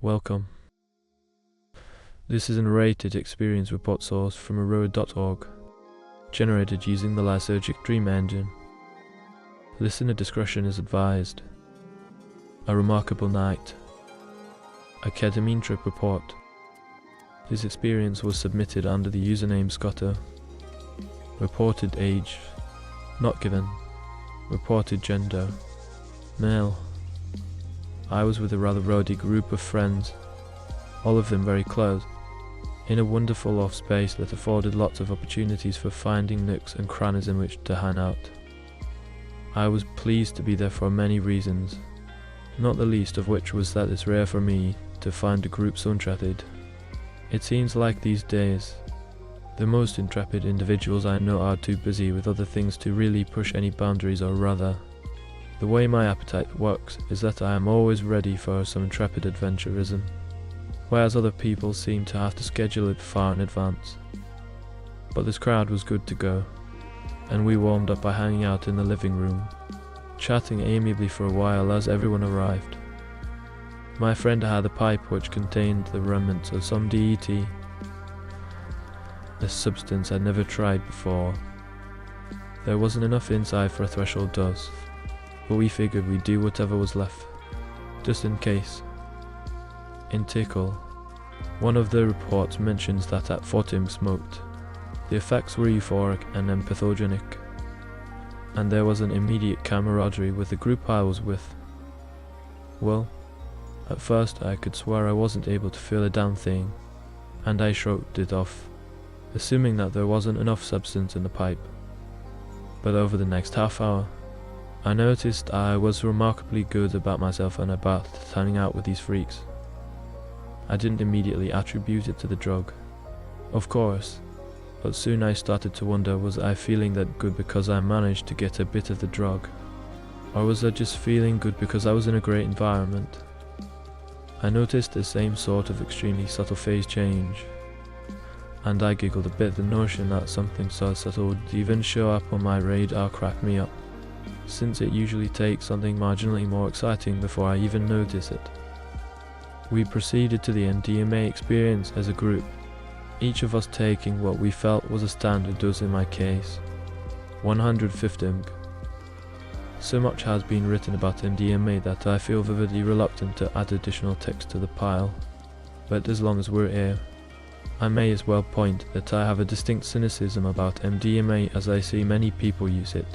Welcome. This is a narrated experience report source from Narrated.org, generated using the Lysergic Dream Engine. Listener discretion is advised. A remarkable night. A ketamine trip report. This experience was submitted under the username Scotto. Reported age, not given. Reported gender, male. I was with a rather rowdy group of friends, all of them very close, in a wonderful off space that afforded lots of opportunities for finding nooks and crannies in which to hang out. I was pleased to be there for many reasons, not the least of which was that it's rare for me to find a group so intrepid. It seems like these days, the most intrepid individuals I know are too busy with other things to really push any boundaries, or rather, the way my appetite works is that I am always ready for some intrepid adventurism, whereas other people seem to have to schedule it far in advance. But this crowd was good to go, and we warmed up by hanging out in the living room, chatting amiably for a while as everyone arrived. My friend had a pipe which contained the remnants of some DET, a substance I'd never tried before. There wasn't enough inside for a threshold dose, but we figured we'd do whatever was left, just in case. In Tickle, one of the reports mentions that at Fortim smoked, the effects were euphoric and empathogenic, and there was an immediate camaraderie with the group I was with. Well, at first I could swear I wasn't able to feel a damn thing, and I shrugged it off, assuming that there wasn't enough substance in the pipe. But over the next half hour, I noticed I was remarkably good about myself and about hanging out with these freaks. I didn't immediately attribute it to the drug, of course, but soon I started to wonder, was I feeling that good because I managed to get a bit of the drug, or was I just feeling good because I was in a great environment? I noticed the same sort of extremely subtle phase change, and I giggled a bit. The notion that something so subtle would even show up on my radar cracked me up, since it usually takes something marginally more exciting before I even notice it. We proceeded to the MDMA experience as a group, each of us taking what we felt was a standard dose. In my case, 150 mg. So much has been written about MDMA that I feel vividly reluctant to add additional text to the pile, but as long as we're here, I may as well point that I have a distinct cynicism about MDMA as I see many people use it.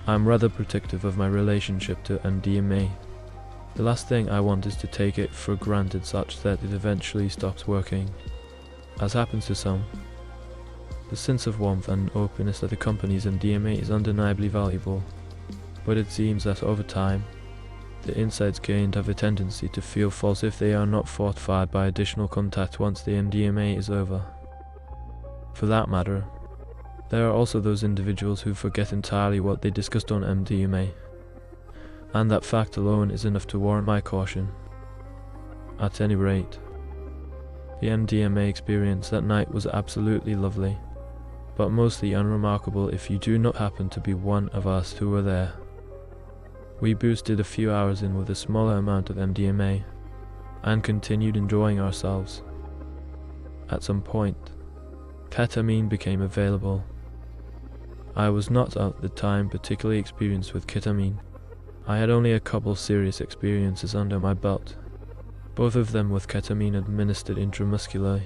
I'm rather protective of my relationship to MDMA. The last thing I want is to take it for granted such that it eventually stops working, as happens to some. The sense of warmth and openness that accompanies MDMA is undeniably valuable, but it seems that over time, the insights gained have a tendency to feel false if they are not fortified by additional contact once the MDMA is over. For that matter, there are also those individuals who forget entirely what they discussed on MDMA, and that fact alone is enough to warrant my caution. At any rate, the MDMA experience that night was absolutely lovely, but mostly unremarkable if you do not happen to be one of us who were there. We boosted a few hours in with a smaller amount of MDMA, and continued enjoying ourselves. At some point, ketamine became available. I was not at the time particularly experienced with ketamine. I had only a couple serious experiences under my belt, both of them with ketamine administered intramuscularly.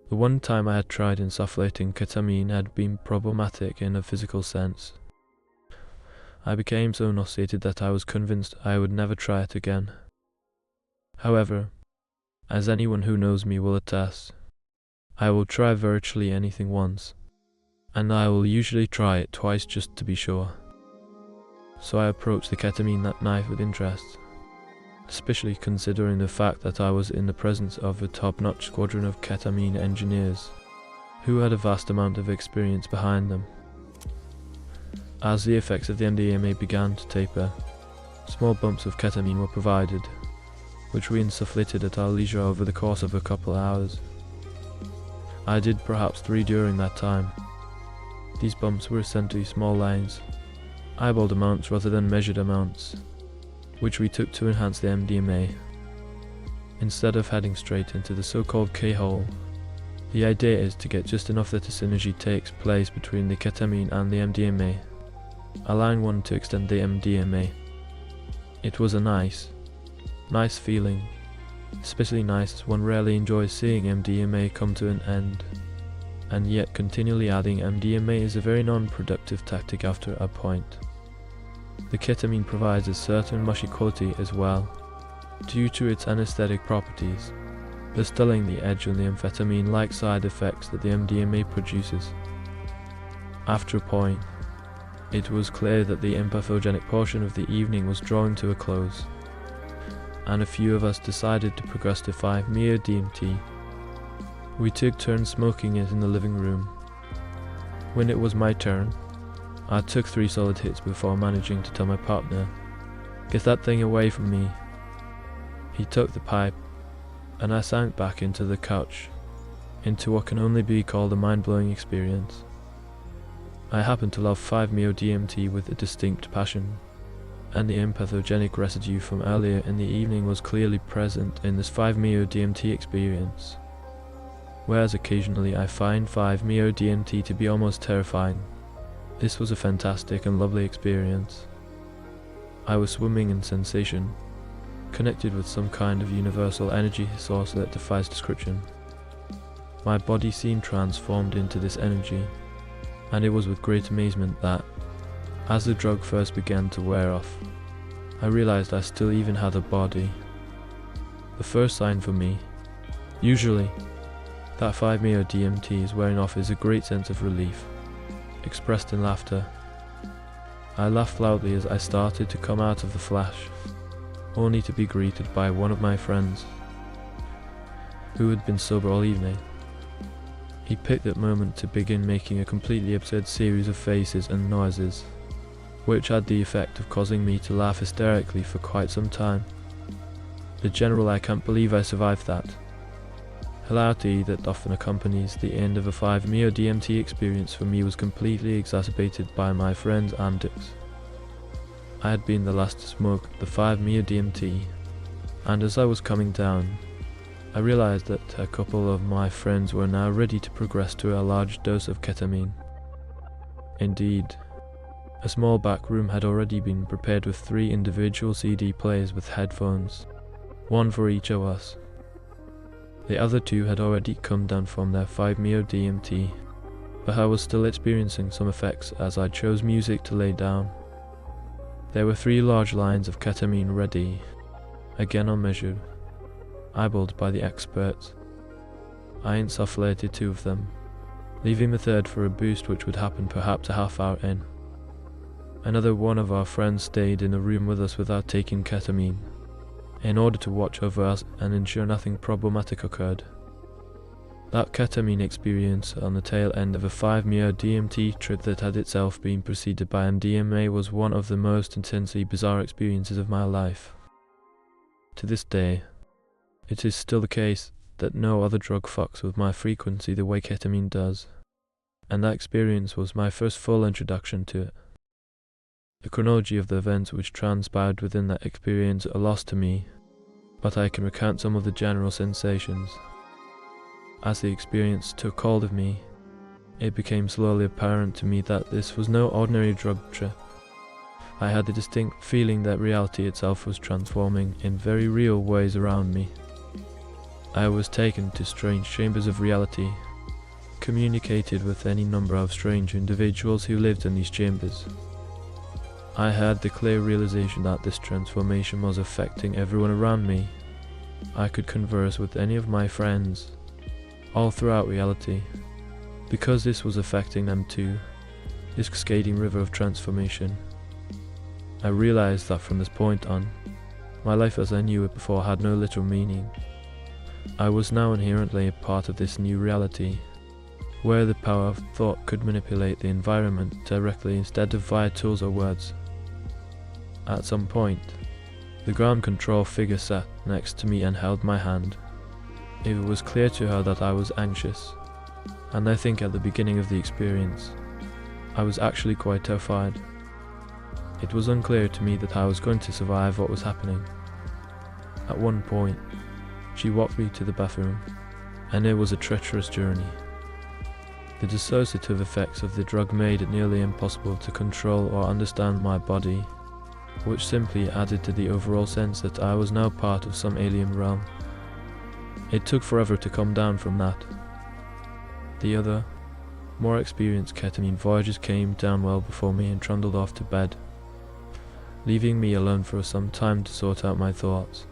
The one time I had tried insufflating ketamine had been problematic in a physical sense. I became so nauseated that I was convinced I would never try it again. However, as anyone who knows me will attest, I will try virtually anything once, and I will usually try it twice just to be sure. So I approached the ketamine that night with interest, especially considering the fact that I was in the presence of a top-notch squadron of ketamine engineers, who had a vast amount of experience behind them. As the effects of the MDMA began to taper, small bumps of ketamine were provided, which we insufflated at our leisure over the course of a couple hours. I did perhaps 3 during that time. These bumps were essentially small lines, eyeballed amounts rather than measured amounts, which we took to enhance the MDMA. Instead of heading straight into the so-called K-hole, the idea is to get just enough that a synergy takes place between the ketamine and the MDMA, allowing one to extend the MDMA. It was a nice feeling, especially nice as one rarely enjoys seeing MDMA come to an end, and yet continually adding MDMA is a very non-productive tactic after a point. The ketamine provides a certain mushy quality as well, due to its anesthetic properties, thus dulling the edge on the amphetamine-like side effects that the MDMA produces. After a point, it was clear that the empathogenic portion of the evening was drawing to a close, and a few of us decided to progress to 5-MeO-DMT. We took turns smoking it in the living room. When it was my turn, I took 3 solid hits before managing to tell my partner, "Get that thing away from me." He took the pipe, and I sank back into the couch, into what can only be called a mind-blowing experience. I happen to love 5-MeO-DMT with a distinct passion, and the empathogenic residue from earlier in the evening was clearly present in this 5-MeO-DMT experience, whereas occasionally I find 5-MeO-DMT to be almost terrifying. This was a fantastic and lovely experience. I was swimming in sensation, connected with some kind of universal energy source that defies description. My body seemed transformed into this energy, and it was with great amazement that, as the drug first began to wear off, I realized I still even had a body. The first sign for me, usually, that 5-MeO-DMT is wearing off is a great sense of relief, expressed in laughter. I laughed loudly as I started to come out of the flash, only to be greeted by one of my friends, who had been sober all evening. He picked that moment to begin making a completely absurd series of faces and noises, which had the effect of causing me to laugh hysterically for quite some time. The general "I can't believe I survived that" hilarity that often accompanies the end of a 5-MeO-DMT experience for me was completely exacerbated by my friend's antics. I had been the last to smoke the 5-MeO-DMT, and as I was coming down, I realized that a couple of my friends were now ready to progress to a large dose of ketamine. Indeed, a small back room had already been prepared with 3 individual CD players with headphones, one for each of us. The other 2 had already come down from their 5-MeO-DMT, but I was still experiencing some effects as I chose music to lay down. There were 3 large lines of ketamine ready, again unmeasured, eyeballed by the experts. I insufflated 2 of them, leaving the third for a boost which would happen perhaps a half hour in. Another one of our friends stayed in the room with us without taking ketamine, in order to watch over us and ensure nothing problematic occurred. That ketamine experience on the tail end of a 5-MeO-DMT trip that had itself been preceded by MDMA was one of the most intensely bizarre experiences of my life. To this day, it is still the case that no other drug fucks with my frequency the way ketamine does, and that experience was my first full introduction to it. The chronology of the events which transpired within that experience are lost to me, but I can recount some of the general sensations. As the experience took hold of me, it became slowly apparent to me that this was no ordinary drug trip. I had the distinct feeling that reality itself was transforming in very real ways around me. I was taken to strange chambers of reality, communicated with any number of strange individuals who lived in these chambers. I had the clear realization that this transformation was affecting everyone around me. I could converse with any of my friends, all throughout reality, because this was affecting them too, this cascading river of transformation. I realized that from this point on, my life as I knew it before had no literal meaning. I was now inherently a part of this new reality, where the power of thought could manipulate the environment directly instead of via tools or words. At some point, the ground control figure sat next to me and held my hand. It was clear to her that I was anxious, and I think at the beginning of the experience, I was actually quite terrified. It was unclear to me that I was going to survive what was happening. At one point, she walked me to the bathroom, and it was a treacherous journey. The dissociative effects of the drug made it nearly impossible to control or understand my body, which simply added to the overall sense that I was now part of some alien realm. It took forever to come down from that. The other, more experienced ketamine voyagers came down well before me and trundled off to bed, leaving me alone for some time to sort out my thoughts.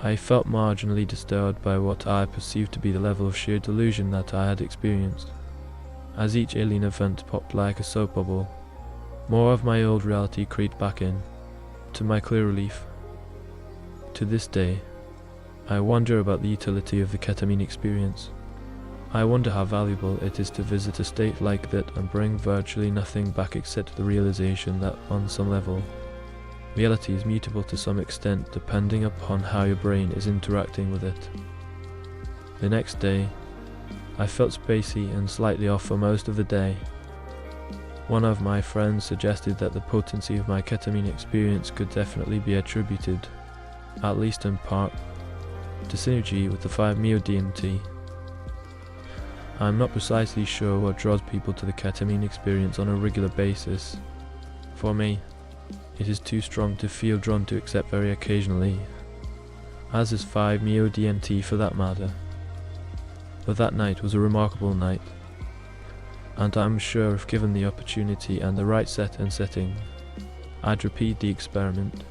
I felt marginally disturbed by what I perceived to be the level of sheer delusion that I had experienced. As each alien event popped like a soap bubble, more of my old reality creeped back in, to my clear relief. To this day, I wonder about the utility of the ketamine experience. I wonder how valuable it is to visit a state like that and bring virtually nothing back except the realization that, on some level, reality is mutable to some extent depending upon how your brain is interacting with it. The next day, I felt spacey and slightly off for most of the day. One of my friends suggested that the potency of my ketamine experience could definitely be attributed, at least in part, to synergy with the 5-MeO-DMT. I'm not precisely sure what draws people to the ketamine experience on a regular basis. For me, it is too strong to feel drawn to except very occasionally, as is 5-MeO-DMT for that matter. But that night was a remarkable night, and I'm sure if given the opportunity and the right set and setting, I'd repeat the experiment.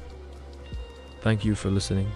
Thank you for listening.